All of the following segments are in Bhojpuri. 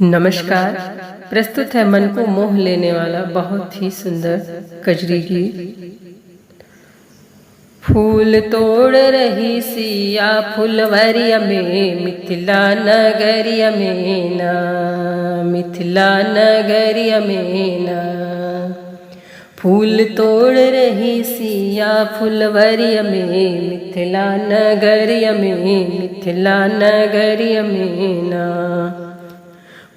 नमस्कार। प्रस्तुत है मन को मोह लेने वाला बहुत ही सुंदर कजरी गीत। फूल तोड़ रही सिया फुलवरिया में मिथिला नगरिया में ना, मिथिला नगरिया में ना। फूल तोड़ रही सिया फुलवरिया में मिथिला नगरिया में, मिथिला नगरिया में ना।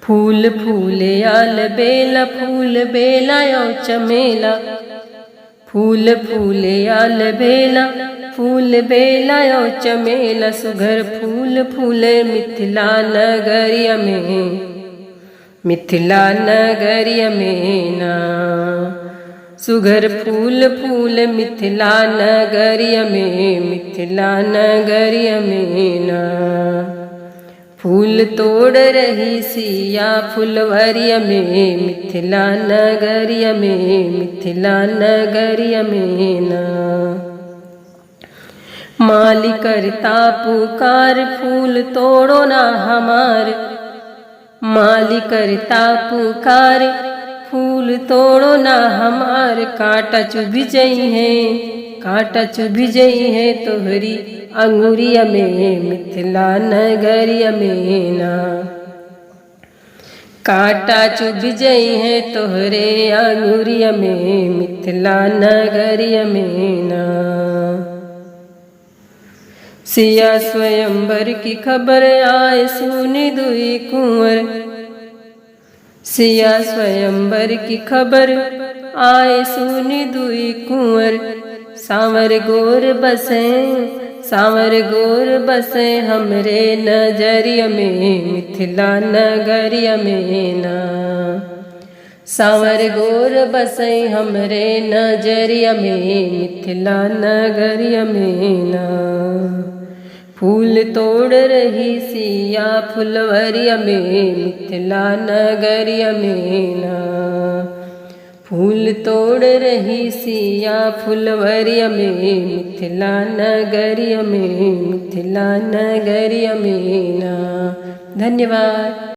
फूल फूले आल बेला फूल बेला यो चमेला, फूल फूले आल बेला फूल बेला यो चमेला। सुघर फूल फूले मिथिला नगरिया में, मिथिला नगरिया में ना। सुघर फूल फूल मिथिला नगरिया में, मिथिला नगरिया में ना। फूल तोड़ रही सिया फुलवरिया में मिथिला नगरिया में, मिथिला नगरिया में ना। माली करता पुकार फूल तोड़ो ना हमार, माली करता पुकार फूल तोड़ो ना हमार। कांटा चुभ जई है, कांटा चुभ जई है तोहरी अंगुरिया में मिथिला नगरिया में ना। कांटा चुभ जई है तोहरे अंगुरिया में मिथिला नगरिया में ना। सिया स्वयंवर की खबर आए सुनी दुई कुंवर, सिया स्वयंवर की खबर आए सुनी दुई कुंवर। सांवर गोर बसे, सांवर गोर बसे हमरे नजरिया में मिथिला नगरिया में ना। सांवर गोर बसे हमरे नजरिया में मिथिला नगरिया में ना। फूल तोड़ रही सिया फुलवरिया में मिथिला नगरिया में ना। फूल तोड़ रही सिया फुलवरिया में मिथिला नगरिया में, मिथिला नगरिया में ना। धन्यवाद।